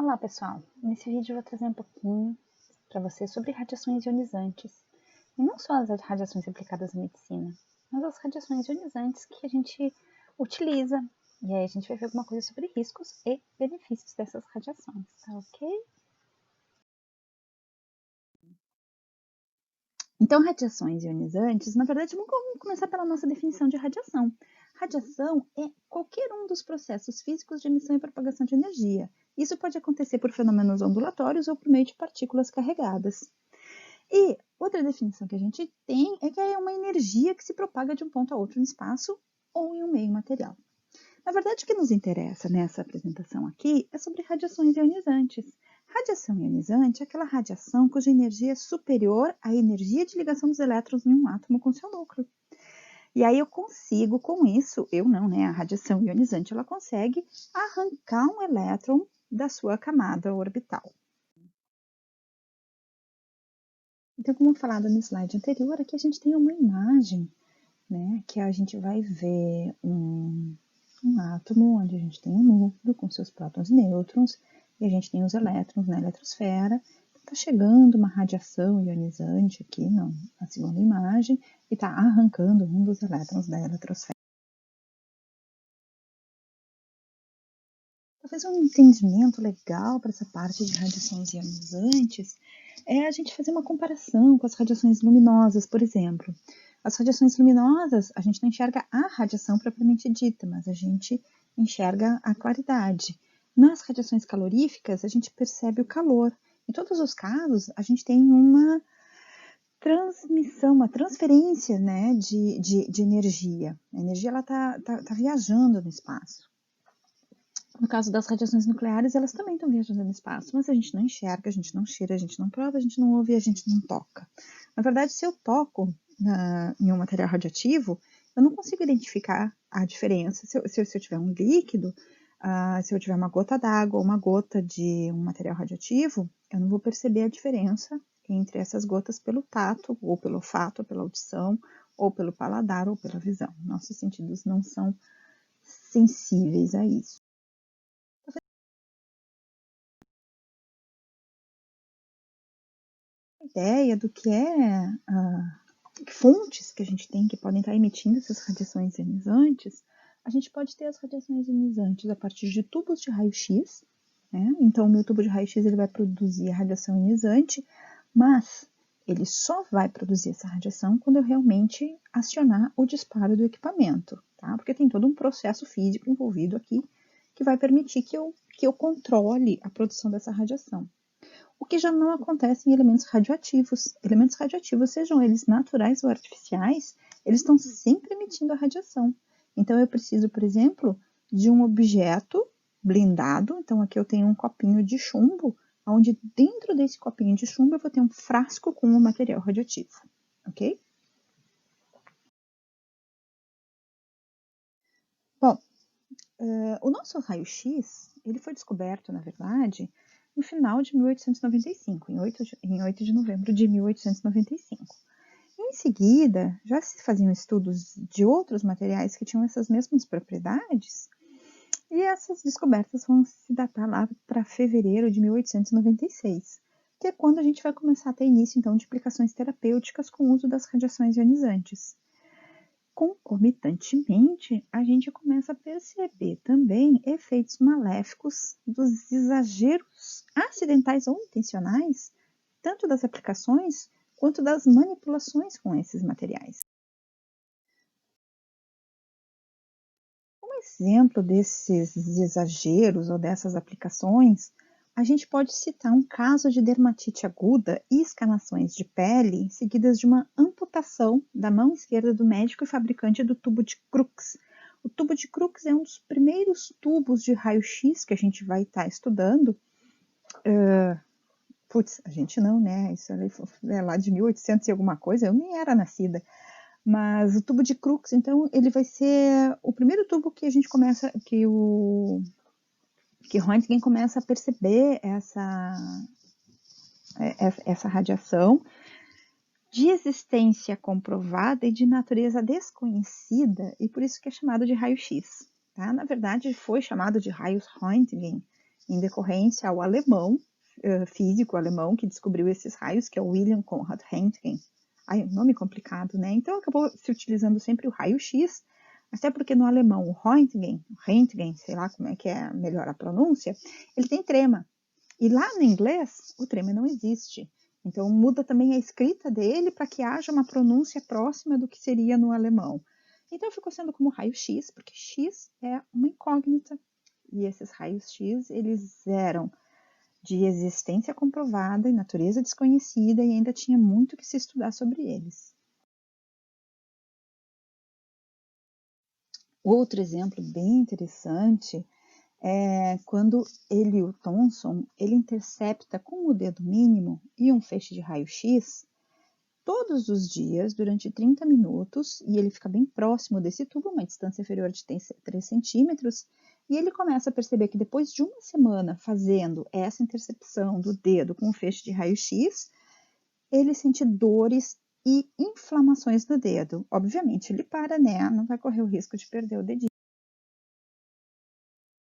Olá pessoal, nesse vídeo eu vou trazer um pouquinho para vocês sobre radiações ionizantes. E não só as radiações aplicadas à medicina, mas as radiações ionizantes que a gente utiliza. E aí a gente vai ver alguma coisa sobre riscos e benefícios dessas radiações, tá ok? Então, radiações ionizantes, na verdade, vamos começar pela nossa definição de radiação. Radiação é qualquer um dos processos físicos de emissão e propagação de energia. Isso pode acontecer por fenômenos ondulatórios ou por meio de partículas carregadas. E outra definição que a gente tem é que é uma energia que se propaga de um ponto a outro no espaço ou em um meio material. Na verdade, o que nos interessa nessa apresentação aqui é sobre radiações ionizantes. Radiação ionizante é aquela radiação cuja energia é superior à energia de ligação dos elétrons em um átomo com seu núcleo. E aí eu consigo, com isso, a radiação ionizante, ela consegue arrancar um elétron da sua camada orbital. Então, como falado no slide anterior, aqui a gente tem uma imagem, que a gente vai ver um átomo onde a gente tem um núcleo com seus prótons e nêutrons, e a gente tem os elétrons na eletrosfera. Está chegando uma radiação ionizante aqui na segunda imagem e está arrancando um dos elétrons da eletrosfera. Talvez um entendimento legal para essa parte de radiações ionizantes é a gente fazer uma comparação com as radiações luminosas, por exemplo. As radiações luminosas, a gente não enxerga a radiação propriamente dita, mas a gente enxerga a claridade. Nas radiações caloríficas, a gente percebe o calor. Em todos os casos, a gente tem uma transmissão, uma transferência, de energia. A energia está viajando no espaço. No caso das radiações nucleares, elas também estão viajando no espaço, mas a gente não enxerga, a gente não cheira, a gente não prova, a gente não ouve, a gente não toca. Na verdade, se eu toco em um material radioativo, eu não consigo identificar a diferença. Se eu tiver um líquido, se eu tiver uma gota d'água ou uma gota de um material radioativo, eu não vou perceber a diferença entre essas gotas pelo tato, ou pelo olfato, ou pela audição, ou pelo paladar, ou pela visão. Nossos sentidos não são sensíveis a isso. Ideia do que fontes que a gente tem que podem estar emitindo essas radiações ionizantes, a gente pode ter as radiações ionizantes a partir de tubos de raio-x, Então, o meu tubo de raio-x ele vai produzir a radiação ionizante, mas ele só vai produzir essa radiação quando eu realmente acionar o disparo do equipamento, tá? Porque tem todo um processo físico envolvido aqui que vai permitir que eu controle a produção dessa radiação. O que já não acontece em elementos radioativos. Elementos radioativos, sejam eles naturais ou artificiais, eles estão sempre emitindo a radiação. Então, eu preciso, por exemplo, de um objeto blindado. Então, aqui eu tenho um copinho de chumbo, onde dentro desse copinho de chumbo eu vou ter um frasco com um material radioativo, ok? Bom, o nosso raio-x, ele foi descoberto, na verdade, no final de 1895, em 8 de novembro de 1895. Em seguida, já se faziam estudos de outros materiais que tinham essas mesmas propriedades, e essas descobertas vão se datar lá para fevereiro de 1896, que é quando a gente vai começar a ter início, então, de aplicações terapêuticas com o uso das radiações ionizantes. Concomitantemente, a gente começa a perceber também efeitos maléficos dos exageros acidentais ou intencionais, tanto das aplicações quanto das manipulações com esses materiais. Um exemplo desses exageros ou dessas aplicações, a gente pode citar um caso de dermatite aguda e escamações de pele seguidas de uma amputação da mão esquerda do médico e fabricante do tubo de Crookes. O tubo de Crookes é um dos primeiros tubos de raio-x que a gente vai estar estudando. A gente não, Isso é lá de 1800 e alguma coisa, eu nem era nascida. Mas o tubo de Crookes, então, ele vai ser o primeiro tubo que a gente começa, que Röntgen começa a perceber essa radiação de existência comprovada e de natureza desconhecida, e por isso que é chamado de raio-x. Tá? Na verdade, foi chamado de raios Röntgen em decorrência ao alemão, físico alemão, que descobriu esses raios, que é o William Conrad Röntgen. Ai, nome complicado, né? Então acabou se utilizando sempre o raio-x, até porque no alemão o Röntgen, sei lá como é que é melhor a pronúncia, ele tem trema. E lá no inglês, o trema não existe. Então muda também a escrita dele para que haja uma pronúncia próxima do que seria no alemão. Então ficou sendo como raio-x, porque x é uma incógnita. E esses raios-x, eles eram de existência comprovada e natureza desconhecida e ainda tinha muito que se estudar sobre eles. Outro exemplo bem interessante é quando o Thomson, ele intercepta com o dedo mínimo e um feixe de raio-x todos os dias durante 30 minutos, e ele fica bem próximo desse tubo, uma distância inferior de 3 centímetros, e ele começa a perceber que depois de uma semana fazendo essa intercepção do dedo com o feixe de raio-x, ele sente dores e inflamações no dedo. Obviamente, ele para, né? Não vai correr o risco de perder o dedinho.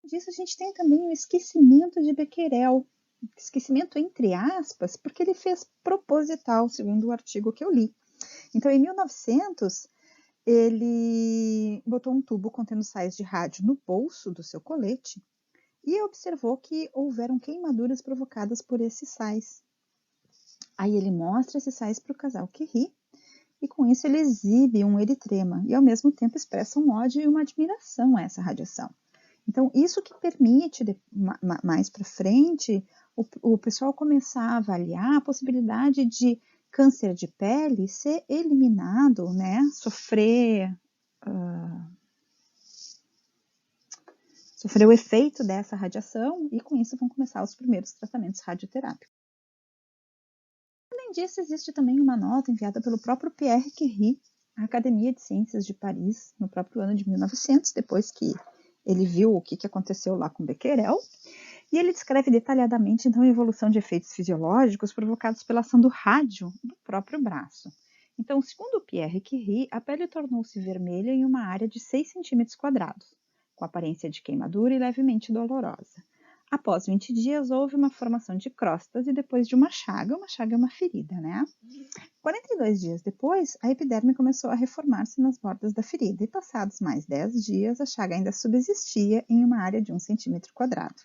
Disso a gente tem também o esquecimento de Becquerel, esquecimento entre aspas, porque ele fez proposital, segundo o artigo que eu li. Então, em 1900, ele botou um tubo contendo sais de rádio no bolso do seu colete e observou que houveram queimaduras provocadas por esses sais. Aí ele mostra esses sais para o casal Curie e com isso ele exibe um eritrema e ao mesmo tempo expressa um ódio e uma admiração a essa radiação. Então, isso que permite, mais para frente, o pessoal começar a avaliar a possibilidade de câncer de pele ser eliminado, né? Sofrer o efeito dessa radiação e com isso vão começar os primeiros tratamentos radioterápicos. Além disso, existe também uma nota enviada pelo próprio Pierre Curie à Academia de Ciências de Paris no próprio ano de 1900, depois que ele viu o que aconteceu lá com Becquerel, e ele descreve detalhadamente então a evolução de efeitos fisiológicos provocados pela ação do rádio no próprio braço. Então, segundo Pierre Curie, a pele tornou-se vermelha em uma área de 6 centímetros quadrados, com aparência de queimadura e levemente dolorosa. Após 20 dias, houve uma formação de crostas e depois de uma chaga é uma ferida, né? 42 dias depois, a epiderme começou a reformar-se nas bordas da ferida e passados mais 10 dias, a chaga ainda subsistia em uma área de 1 centímetro quadrado.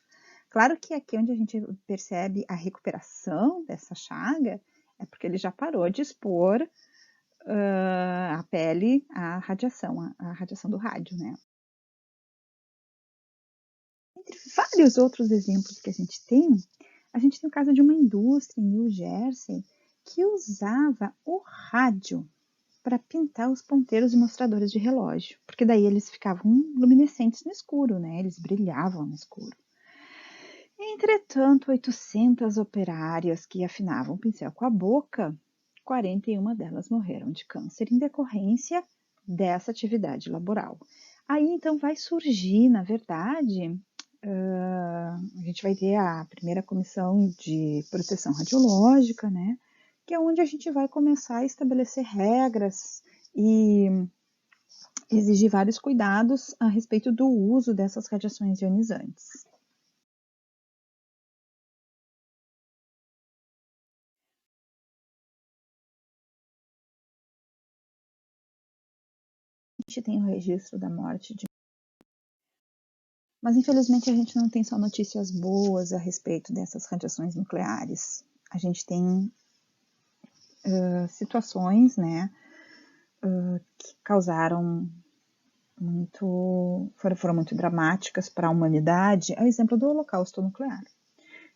Claro que aqui onde a gente percebe a recuperação dessa chaga é porque ele já parou de expor a pele à radiação, a radiação do rádio, né? Entre vários outros exemplos que a gente tem o caso de uma indústria em New Jersey que usava o rádio para pintar os ponteiros e mostradores de relógio, porque daí eles ficavam luminescentes no escuro, né? Eles brilhavam no escuro. Entretanto, 800 operárias que afinavam o pincel com a boca, 41 delas morreram de câncer em decorrência dessa atividade laboral. Aí então vai surgir, na verdade, a gente vai ter a primeira comissão de proteção radiológica, né? Que é onde a gente vai começar a estabelecer regras e exigir vários cuidados a respeito do uso dessas radiações ionizantes. A gente tem o registro da morte de... Mas infelizmente a gente não tem só notícias boas a respeito dessas radiações nucleares. A gente tem situações, né, que causaram foram muito dramáticas para a humanidade, a exemplo do Holocausto Nuclear.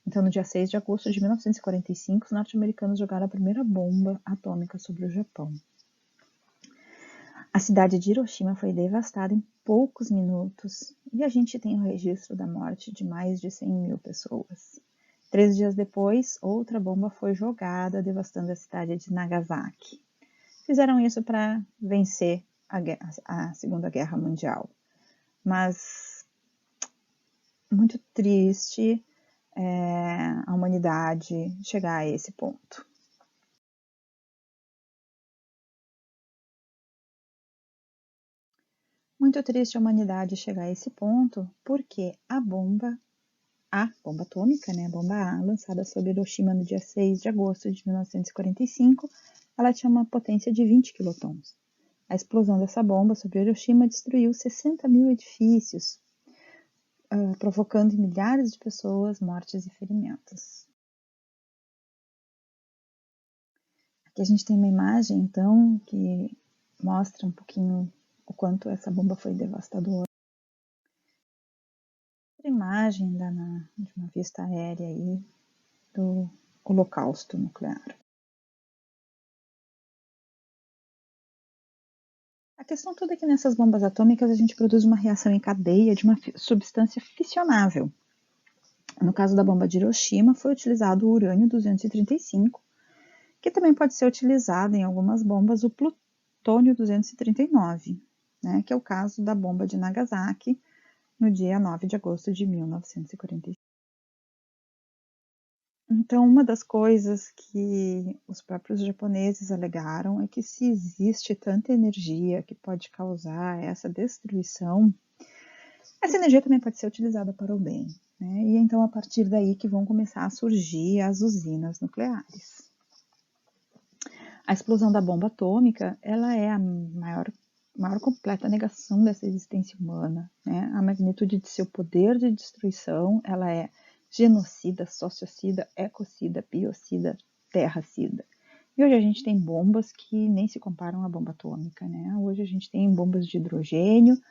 Então, no dia 6 de agosto de 1945, os norte-americanos jogaram a primeira bomba atômica sobre o Japão. A cidade de Hiroshima foi devastada em poucos minutos e a gente tem o registro da morte de mais de 100 mil pessoas. 3 dias depois, outra bomba foi jogada, devastando a cidade de Nagasaki. Fizeram isso para vencer a Segunda Guerra Mundial. Mas muito triste a humanidade chegar a esse ponto. Muito triste a humanidade chegar a esse ponto, porque a bomba a bomba atômica, né, a bomba A, lançada sobre Hiroshima no dia 6 de agosto de 1945, ela tinha uma potência de 20 quilotons. A explosão dessa bomba sobre Hiroshima destruiu 60 mil edifícios, provocando em milhares de pessoas mortes e ferimentos. Aqui a gente tem uma imagem, então, que mostra um pouquinho o quanto essa bomba foi devastadora. Outra imagem dá de uma vista aérea aí do holocausto nuclear. A questão toda é que nessas bombas atômicas a gente produz uma reação em cadeia de uma substância fissionável. No caso da bomba de Hiroshima, foi utilizado o urânio-235, que também pode ser utilizado em algumas bombas o plutônio-239, né, que é o caso da bomba de Nagasaki, no dia 9 de agosto de 1945. Então, uma das coisas que os próprios japoneses alegaram é que se existe tanta energia que pode causar essa destruição, essa energia também pode ser utilizada para o bem, né? E então, a partir daí que vão começar a surgir as usinas nucleares. A explosão da bomba atômica, ela é a maior completa negação dessa existência humana, né? A magnitude de seu poder de destruição, ela é genocida, sociocida, ecocida, biocida, terracida. E hoje a gente tem bombas que nem se comparam à bomba atômica, né? Hoje a gente tem bombas de hidrogênio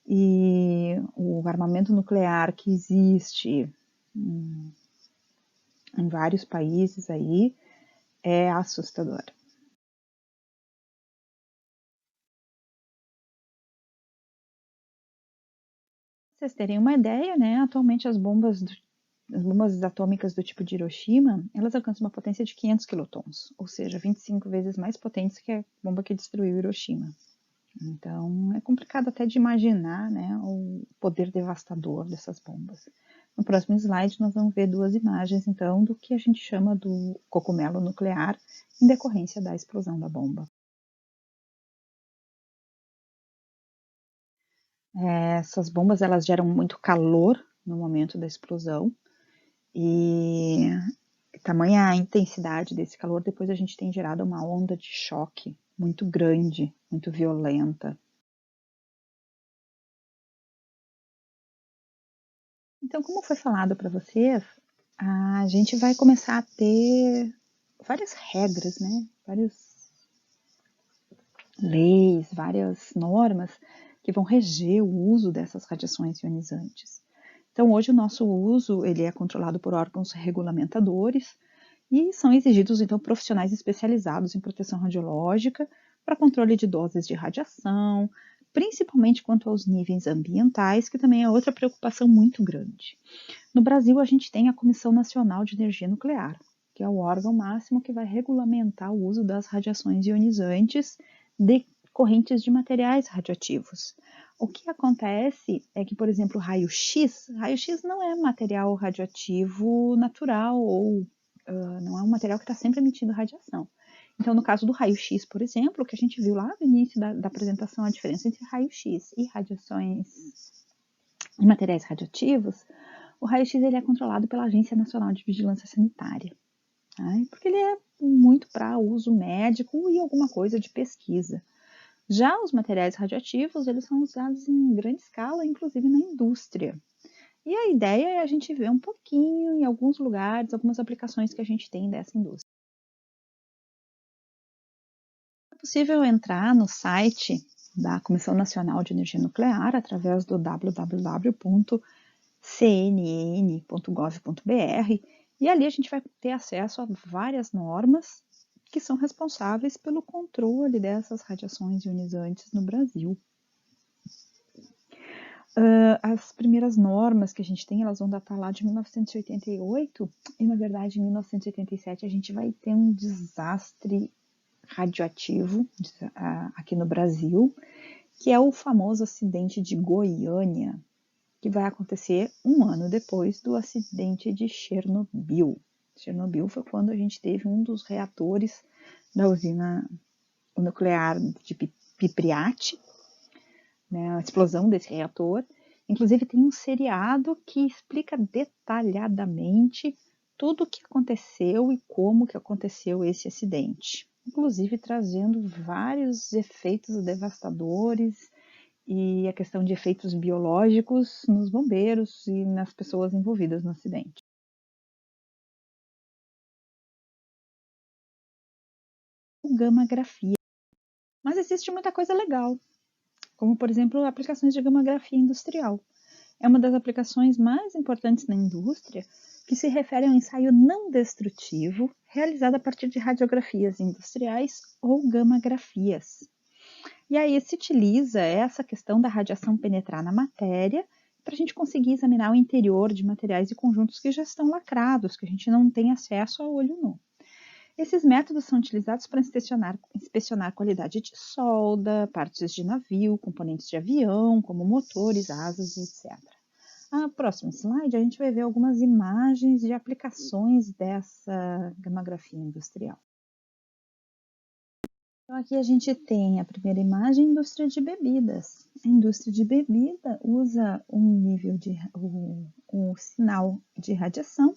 e o armamento nuclear que existe em vários países aí é assustador. Pra vocês terem uma ideia, né? Atualmente as bombas atômicas do tipo de Hiroshima, elas alcançam uma potência de 500 quilotons, ou seja, 25 vezes mais potentes que a bomba que destruiu Hiroshima. Então, é complicado até de imaginar, né, o poder devastador dessas bombas. No próximo slide, nós vamos ver duas imagens, então, do que a gente chama do cogumelo nuclear em decorrência da explosão da bomba. Essas bombas, elas geram muito calor no momento da explosão, e tamanha a intensidade desse calor, depois a gente tem gerado uma onda de choque muito grande, muito violenta. Então, como foi falado para vocês, a gente vai começar a ter várias regras, né? Várias leis, várias normas que vão reger o uso dessas radiações ionizantes. Então, hoje o nosso uso ele é controlado por órgãos regulamentadores e são exigidos, então, profissionais especializados em proteção radiológica para controle de doses de radiação, principalmente quanto aos níveis ambientais, que também é outra preocupação muito grande. No Brasil, a gente tem a Comissão Nacional de Energia Nuclear, que é o órgão máximo que vai regulamentar o uso das radiações ionizantes decorrentes de materiais radioativos. O que acontece é que, por exemplo, raio-x não é material radioativo natural ou não é um material que está sempre emitindo radiação. Então, no caso do raio-x, por exemplo, que a gente viu lá no início da apresentação, a diferença entre raio-x e radiações e materiais radioativos, o raio-x ele é controlado pela Agência Nacional de Vigilância Sanitária, né? Porque ele é muito para uso médico e alguma coisa de pesquisa. Já os materiais radioativos, eles são usados em grande escala, inclusive na indústria. E a ideia é a gente ver um pouquinho em alguns lugares, algumas aplicações que a gente tem dessa indústria. É possível entrar no site da Comissão Nacional de Energia Nuclear através do www.cnn.gov.br e ali a gente vai ter acesso a várias normas que são responsáveis pelo controle dessas radiações ionizantes no Brasil. As primeiras normas que a gente tem, elas vão datar lá de 1988 e, na verdade, em 1987 a gente vai ter um desastre radioativo aqui no Brasil, que é o famoso acidente de Goiânia, que vai acontecer um ano depois do acidente de Chernobyl. Chernobyl foi quando a gente teve um dos reatores da usina nuclear de Pripyat, né, a explosão desse reator. Inclusive tem um seriado que explica detalhadamente tudo o que aconteceu e como que aconteceu esse acidente. Inclusive trazendo vários efeitos devastadores e a questão de efeitos biológicos nos bombeiros e nas pessoas envolvidas no acidente. Gama-grafia. Mas existe muita coisa legal, como por exemplo aplicações de gama-grafia industrial. É uma das aplicações mais importantes na indústria, que se refere a um ensaio não destrutivo realizado a partir de radiografias industriais ou gama-grafias. E aí se utiliza essa questão da radiação penetrar na matéria para a gente conseguir examinar o interior de materiais e conjuntos que já estão lacrados, que a gente não tem acesso a olho nu. Esses métodos são utilizados para inspecionar qualidade de solda, partes de navio, componentes de avião, como motores, asas, etc. No próximo slide, a gente vai ver algumas imagens de aplicações dessa gamografia industrial. Então, aqui a gente tem a primeira imagem, indústria de bebidas. A indústria de bebida usa um sinal de radiação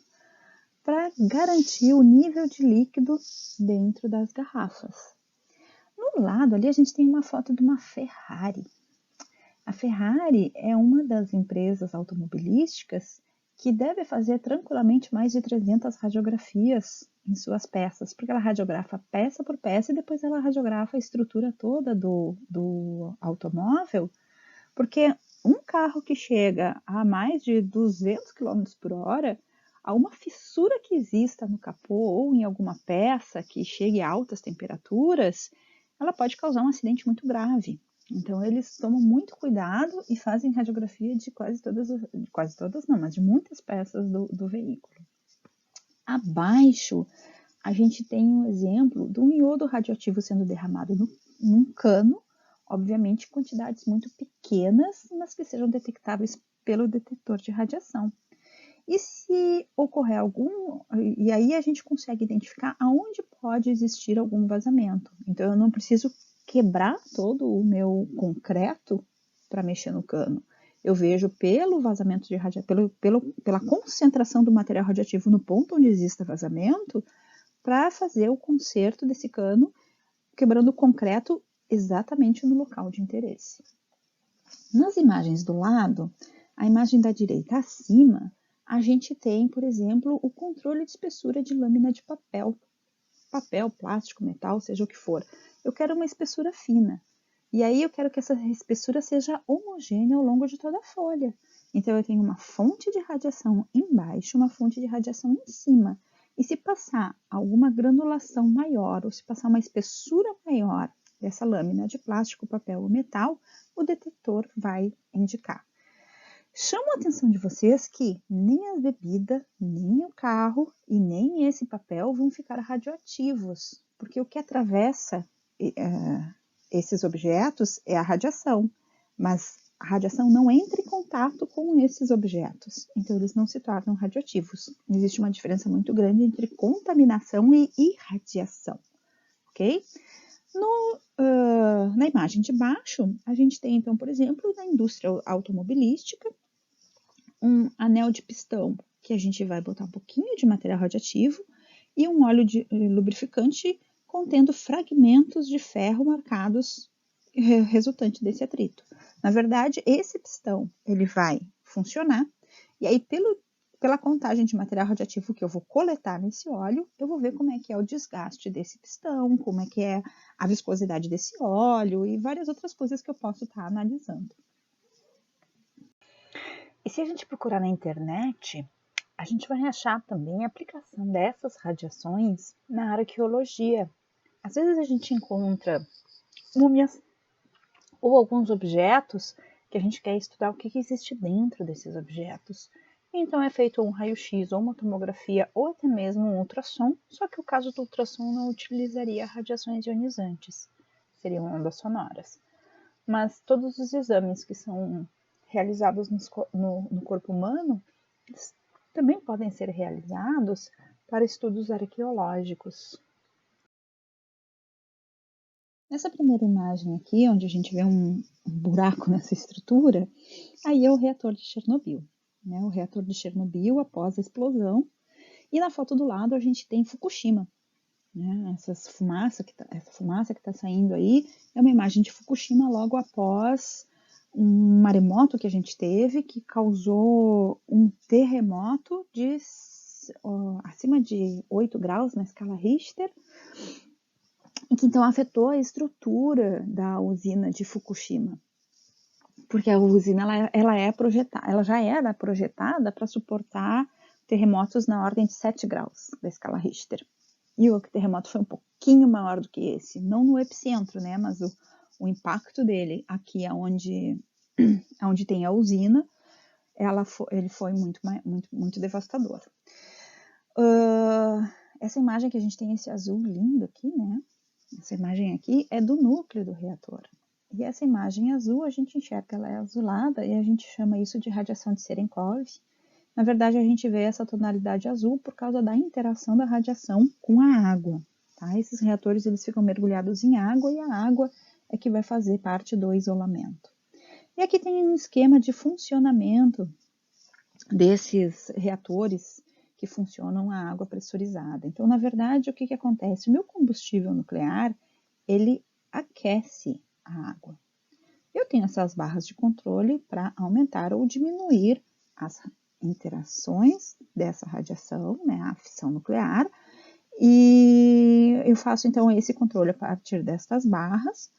para garantir o nível de líquido dentro das garrafas. No lado ali a gente tem uma foto de uma Ferrari. A Ferrari é uma das empresas automobilísticas que deve fazer tranquilamente mais de 300 radiografias em suas peças, porque ela radiografa peça por peça e depois ela radiografa a estrutura toda do automóvel, porque um carro que chega a mais de 200 km por hora, a uma fissura que exista no capô ou em alguma peça que chegue a altas temperaturas, ela pode causar um acidente muito grave. Então, eles tomam muito cuidado e fazem radiografia de quase todas não, mas de muitas peças do veículo. Abaixo, a gente tem um exemplo de um iodo radioativo sendo derramado num cano, obviamente quantidades muito pequenas, mas que sejam detectáveis pelo detector de radiação. E se ocorrer e aí a gente consegue identificar aonde pode existir algum vazamento. Então eu não preciso quebrar todo o meu concreto para mexer no cano. Eu vejo pelo vazamento de pela concentração do material radioativo no ponto onde exista vazamento, para fazer o conserto desse cano, quebrando o concreto exatamente no local de interesse. Nas imagens do lado, a imagem da direita acima, a gente tem, por exemplo, o controle de espessura de lâmina de papel, plástico, metal, seja o que for. Eu quero uma espessura fina. E aí eu quero que essa espessura seja homogênea ao longo de toda a folha. Então eu tenho uma fonte de radiação embaixo, uma fonte de radiação em cima. E se passar alguma granulação maior, ou se passar uma espessura maior dessa lâmina de plástico, papel ou metal, o detector vai indicar. Chamo a atenção de vocês que nem a bebida, nem o carro e nem esse papel vão ficar radioativos, porque o que atravessa esses objetos é a radiação, mas a radiação não entra em contato com esses objetos, então eles não se tornam radioativos. Existe uma diferença muito grande entre contaminação e irradiação, ok? Na imagem de baixo, a gente tem, então, por exemplo, na indústria automobilística, um anel de pistão, que a gente vai botar um pouquinho de material radioativo e um óleo de lubrificante contendo fragmentos de ferro marcados resultante desse atrito. Na verdade, esse pistão ele vai funcionar e aí pela contagem de material radioativo que eu vou coletar nesse óleo, eu vou ver como é que é o desgaste desse pistão, como é que é a viscosidade desse óleo e várias outras coisas que eu posso estar analisando. E se a gente procurar na internet, a gente vai achar também a aplicação dessas radiações na arqueologia. Às vezes a gente encontra múmias ou alguns objetos que a gente quer estudar o que existe dentro desses objetos. Então é feito um raio-x ou uma tomografia ou até mesmo um ultrassom, só que o caso do ultrassom não utilizaria radiações ionizantes, seriam ondas sonoras. Mas todos os exames que são realizados no corpo humano, eles também podem ser realizados para estudos arqueológicos. Nessa primeira imagem aqui, onde a gente vê um buraco nessa estrutura, aí é o reator de Chernobyl, né? O reator de Chernobyl após a explosão. E na foto do lado a gente tem Fukushima, né? Essa fumaça que está saindo aí é uma imagem de Fukushima logo após um maremoto que a gente teve, que causou um terremoto de acima de 8 graus na escala Richter, e que então afetou a estrutura da usina de Fukushima. Porque a usina ela já era projetada para suportar terremotos na ordem de 7 graus da escala Richter. E o terremoto foi um pouquinho maior do que esse, não no epicentro, né, mas o impacto dele aqui onde tem a usina, ele foi muito devastador. Essa imagem que a gente tem esse azul lindo aqui, né, essa imagem aqui é do núcleo do reator. E essa imagem azul, a gente enxerga, ela é azulada e a gente chama isso de radiação de Cherenkov. Na verdade, a gente vê essa tonalidade azul por causa da interação da radiação com a água. Tá? Esses reatores eles ficam mergulhados em água e a água é que vai fazer parte do isolamento. E aqui tem um esquema de funcionamento desses reatores que funcionam a água pressurizada. Então, na verdade, o que acontece? O meu combustível nuclear, ele aquece a água. Eu tenho essas barras de controle para aumentar ou diminuir as interações dessa radiação, né, a fissão nuclear, e eu faço então esse controle a partir destas barras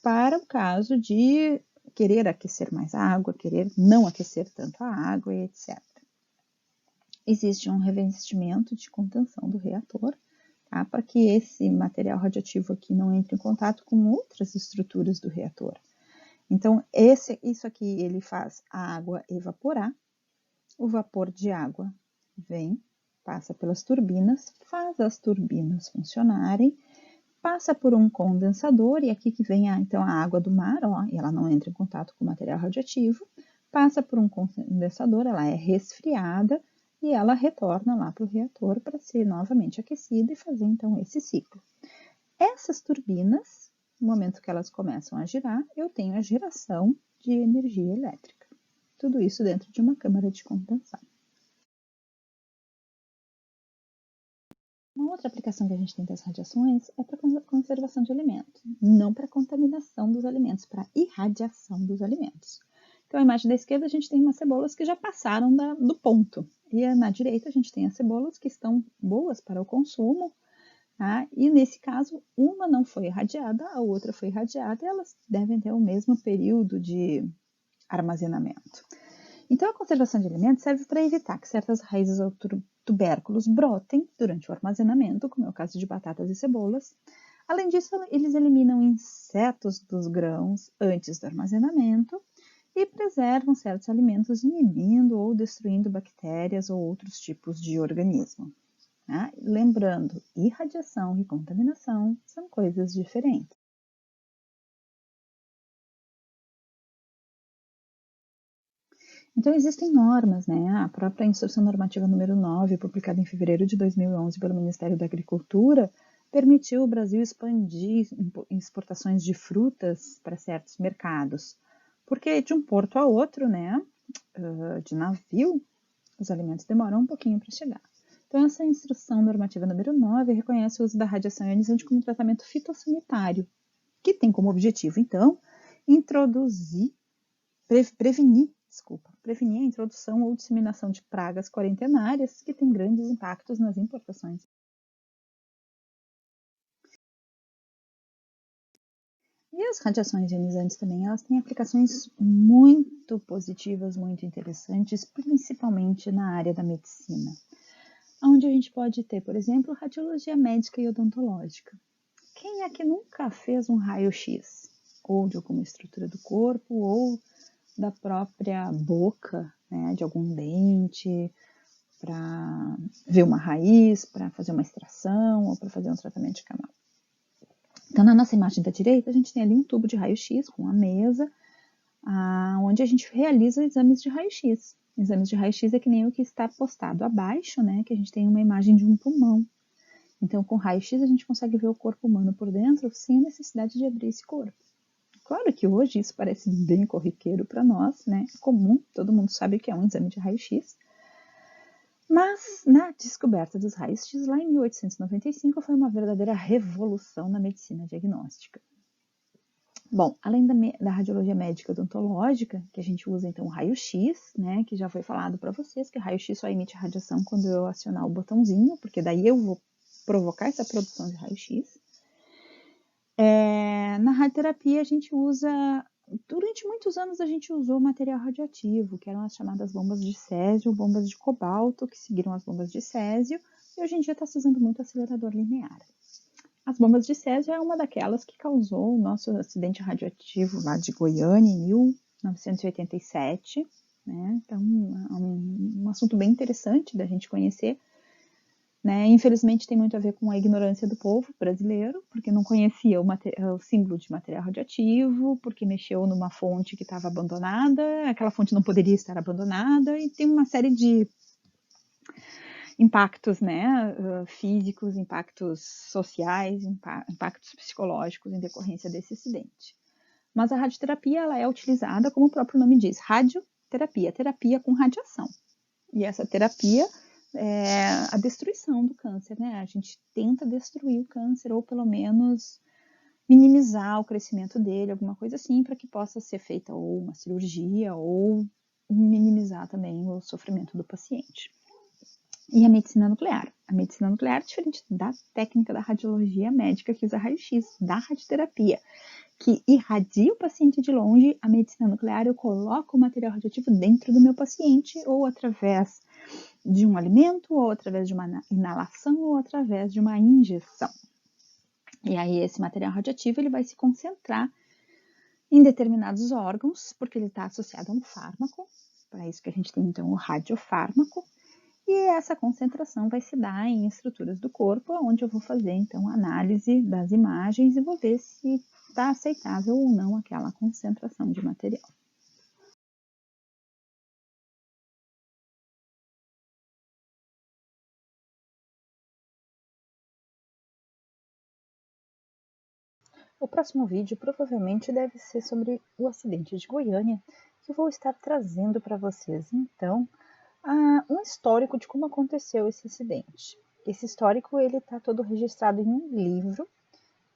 para o caso de querer aquecer mais a água, querer não aquecer tanto a água, etc. Existe um revestimento de contenção do reator, tá, para que esse material radioativo aqui não entre em contato com outras estruturas do reator. Então, isso aqui ele faz a água evaporar, o vapor de água vem, passa pelas turbinas, faz as turbinas funcionarem, passa por um condensador, e aqui que vem então a água do mar, ó, e ela não entra em contato com o material radioativo, passa por um condensador, ela é resfriada, e ela retorna lá para o reator para ser novamente aquecida e fazer então esse ciclo. Essas turbinas, no momento que elas começam a girar, eu tenho a geração de energia elétrica. Tudo isso dentro de uma câmara de condensação. Uma outra aplicação que a gente tem das radiações é para conservação de alimentos, não para contaminação dos alimentos, para irradiação dos alimentos. Então, a imagem da esquerda a gente tem umas cebolas que já passaram do ponto, e na direita a gente tem as cebolas que estão boas para o consumo, tá? E nesse caso, uma não foi irradiada, a outra foi irradiada, e elas devem ter o mesmo período de armazenamento. Então, a conservação de alimentos serve para evitar que certas raízes ou tubérculos brotem durante o armazenamento, como é o caso de batatas e cebolas. Além disso, eles eliminam insetos dos grãos antes do armazenamento e preservam certos alimentos, inibindo ou destruindo bactérias ou outros tipos de organismo. Né? Lembrando, irradiação e contaminação são coisas diferentes. Então, existem normas, né? A própria Instrução Normativa número 9, publicada em fevereiro de 2011 pelo Ministério da Agricultura, permitiu o Brasil expandir exportações de frutas para certos mercados, porque de um porto a outro, né, de navio, os alimentos demoram um pouquinho para chegar. Então, essa Instrução Normativa número 9 reconhece o uso da radiação ionizante como tratamento fitossanitário, que tem como objetivo, então, prevenir a introdução ou disseminação de pragas quarentenárias que têm grandes impactos nas importações. E as radiações ionizantes também, elas têm aplicações muito positivas, muito interessantes, principalmente na área da medicina, onde a gente pode ter, por exemplo, radiologia médica e odontológica. Quem é que nunca fez um raio-x? Ou de alguma estrutura do corpo, ou da própria boca, né, de algum dente, para ver uma raiz, para fazer uma extração ou para fazer um tratamento de canal. Então, na nossa imagem da direita, a gente tem ali um tubo de raio-x com a mesa, onde a gente realiza exames de raio-x. Exames de raio-x é que nem o que está postado abaixo, né, que a gente tem uma imagem de um pulmão. Então, com raio-x, a gente consegue ver o corpo humano por dentro sem a necessidade de abrir esse corpo. Claro que hoje isso parece bem corriqueiro para nós, né? É comum, todo mundo sabe que é um exame de raio-x. Mas, na descoberta dos raios-x, lá em 1895, foi uma verdadeira revolução na medicina diagnóstica. Bom, além da radiologia médica odontológica, que a gente usa então o raio-x, né, que já foi falado para vocês, que o raio-x só emite radiação quando eu acionar o botãozinho, porque daí eu vou provocar essa produção de raio-x. Na radioterapia a gente usa, durante muitos anos a gente usou material radioativo, que eram as chamadas bombas de césio ou bombas de cobalto, que seguiram as bombas de césio, e hoje em dia está se usando muito acelerador linear. As bombas de césio é uma daquelas que causou o nosso acidente radioativo lá de Goiânia em 1987, né? Então, é um assunto bem interessante da gente conhecer, né? Infelizmente tem muito a ver com a ignorância do povo brasileiro, porque não conhecia o símbolo de material radioativo, porque mexeu numa fonte que estava abandonada, aquela fonte não poderia estar abandonada, e tem uma série de impactos, né, físicos, impactos sociais, impactos psicológicos em decorrência desse acidente. Mas a radioterapia ela é utilizada, como o próprio nome diz, radioterapia, terapia com radiação. E essa terapia é a destruição do câncer, né? A gente tenta destruir o câncer ou pelo menos minimizar o crescimento dele, alguma coisa assim, para que possa ser feita ou uma cirurgia ou minimizar também o sofrimento do paciente. E a medicina nuclear. A medicina nuclear é diferente da técnica da radiologia médica que usa raio-x, da radioterapia, que irradia o paciente de longe. A medicina nuclear, eu coloco o material radioativo dentro do meu paciente, ou através de um alimento, ou através de uma inalação, ou através de uma injeção. E aí esse material radioativo ele vai se concentrar em determinados órgãos, porque ele está associado a um fármaco. Para isso que a gente tem então o radiofármaco. E essa concentração vai se dar em estruturas do corpo, onde eu vou fazer, então, análise das imagens e vou ver se está aceitável ou não aquela concentração de material. O próximo vídeo provavelmente deve ser sobre o acidente de Goiânia, que eu vou estar trazendo para vocês, então, um histórico de como aconteceu esse acidente. Esse histórico ele está todo registrado em um livro,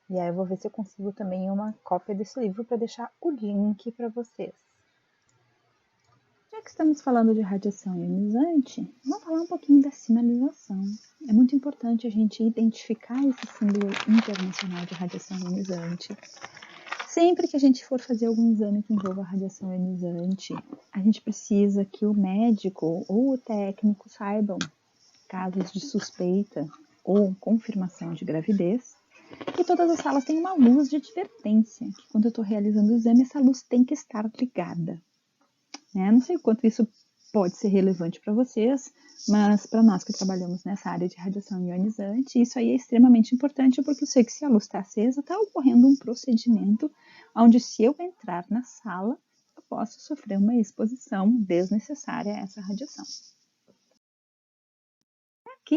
e aí eu vou ver se eu consigo também uma cópia desse livro para deixar o link para vocês. Já que estamos falando de radiação ionizante, vamos falar um pouquinho da sinalização. É muito importante a gente identificar esse símbolo internacional de radiação ionizante. Sempre que a gente for fazer algum exame que envolva radiação ionizante, a gente precisa que o médico ou o técnico saibam casos de suspeita ou confirmação de gravidez. E todas as salas têm uma luz de advertência, que quando eu estou realizando o exame, essa luz tem que estar ligada. Não sei o quanto isso pode ser relevante para vocês, mas para nós que trabalhamos nessa área de radiação ionizante, isso aí é extremamente importante, porque eu sei que se a luz está acesa, está ocorrendo um procedimento onde, se eu entrar na sala, eu posso sofrer uma exposição desnecessária a essa radiação. Aqui,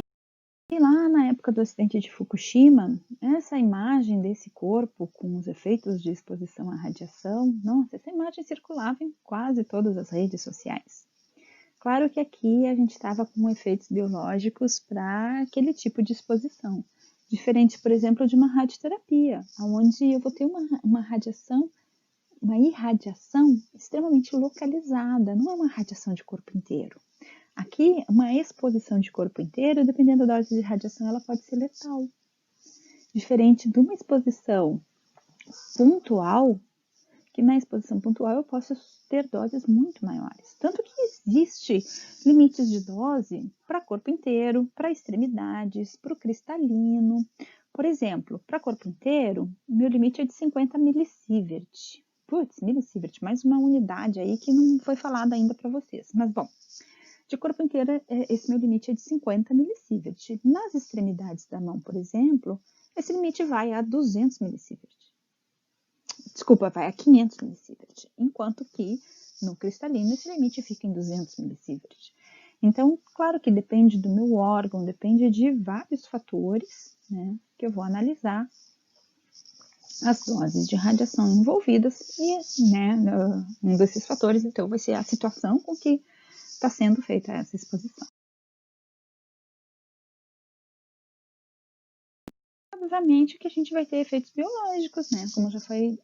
lá na época do acidente de Fukushima, essa imagem desse corpo com os efeitos de exposição à radiação, nossa, essa imagem circulava em quase todas as redes sociais. Claro que aqui a gente estava com efeitos biológicos para aquele tipo de exposição, diferente, por exemplo, de uma radioterapia, onde eu vou ter uma radiação, uma irradiação extremamente localizada, não é uma radiação de corpo inteiro. Aqui, uma exposição de corpo inteiro, dependendo da dose de radiação, ela pode ser letal. Diferente de uma exposição pontual, que na exposição pontual eu posso ter doses muito maiores. Tanto que existe limites de dose para corpo inteiro, para extremidades, para o cristalino. Por exemplo, para corpo inteiro, o meu limite é de 50 milisievert. Putz, milisievert, mais uma unidade aí que não foi falada ainda para vocês. Mas, bom, de corpo inteiro, esse meu limite é de 50 milisievert. Nas extremidades da mão, por exemplo, esse limite vai a 200 milisievert. Desculpa, vai a 500 milisievert, enquanto que no cristalino esse limite fica em 200 milisievert. Então, claro que depende do meu órgão, depende de vários fatores, né, que eu vou analisar as doses de radiação envolvidas e, né, um desses fatores, então, vai ser a situação com que está sendo feita essa exposição. Obviamente que a gente vai ter efeitos biológicos, né, como já foi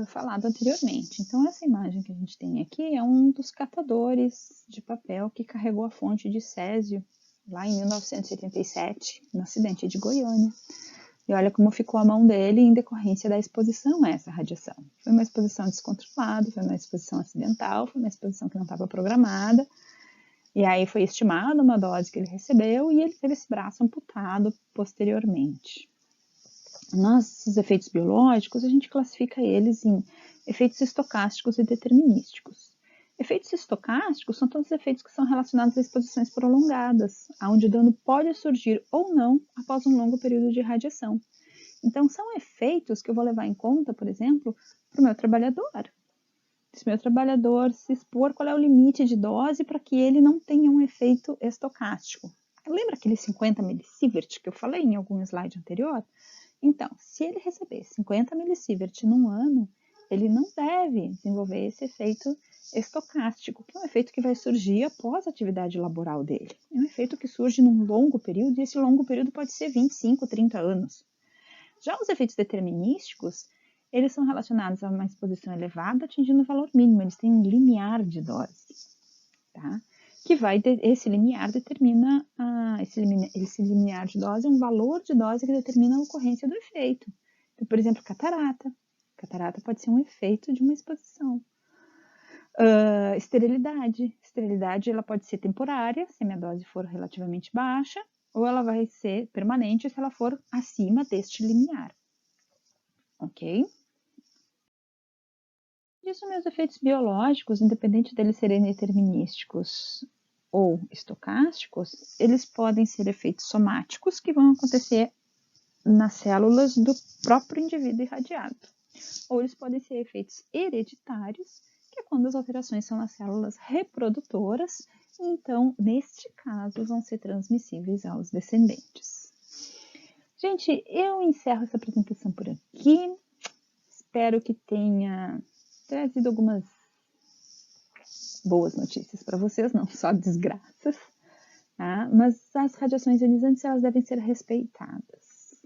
falado anteriormente. Então, essa imagem que a gente tem aqui é um dos catadores de papel que carregou a fonte de césio lá em 1987, no acidente de Goiânia. E olha como ficou a mão dele em decorrência da exposição a essa radiação. Foi uma exposição descontrolada, foi uma exposição acidental, foi uma exposição que não estava programada. E aí foi estimada uma dose que ele recebeu e ele teve esse braço amputado posteriormente. Nossos efeitos biológicos, a gente classifica eles em efeitos estocásticos e determinísticos. Efeitos estocásticos são todos os efeitos que são relacionados a exposições prolongadas, onde o dano pode surgir ou não após um longo período de radiação. Então, são efeitos que eu vou levar em conta, por exemplo, para o meu trabalhador. Se o meu trabalhador se expor, qual é o limite de dose para que ele não tenha um efeito estocástico? Lembra aquele 50 milisievert que eu falei em algum slide anterior? Então, se ele receber 50 milisievert num ano, ele não deve desenvolver esse efeito estocástico, que é um efeito que vai surgir após a atividade laboral dele. É um efeito que surge num longo período, e esse longo período pode ser 25, 30 anos. Já os efeitos determinísticos, eles são relacionados a uma exposição elevada atingindo o valor mínimo, eles têm um limiar de dose, tá? Esse limiar determina, esse limiar de dose é um valor de dose que determina a ocorrência do efeito. Então, por exemplo, catarata. Catarata pode ser um efeito de uma exposição. Esterilidade. Esterilidade ela pode ser temporária, se a minha dose for relativamente baixa, ou ela vai ser permanente se ela for acima deste limiar. Ok? Isso, meus efeitos biológicos, independente deles serem determinísticos ou estocásticos, eles podem ser efeitos somáticos que vão acontecer nas células do próprio indivíduo irradiado. Ou eles podem ser efeitos hereditários, que é quando as alterações são nas células reprodutoras, e então, neste caso, vão ser transmissíveis aos descendentes. Gente, eu encerro essa apresentação por aqui. Espero que tenha trazido algumas boas notícias para vocês, não só desgraças, tá? Mas as radiações ionizantes, elas devem ser respeitadas.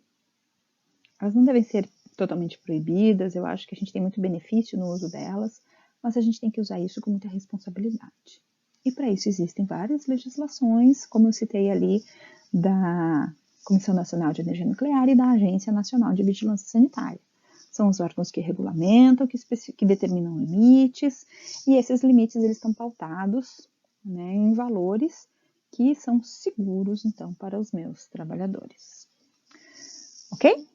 Elas não devem ser totalmente proibidas, eu acho que a gente tem muito benefício no uso delas, mas a gente tem que usar isso com muita responsabilidade. E para isso existem várias legislações, como eu citei ali, da Comissão Nacional de Energia Nuclear e da Agência Nacional de Vigilância Sanitária. São os órgãos que regulamentam, que determinam limites, e esses limites eles estão pautados, né, em valores que são seguros, então, para os meus trabalhadores. Ok?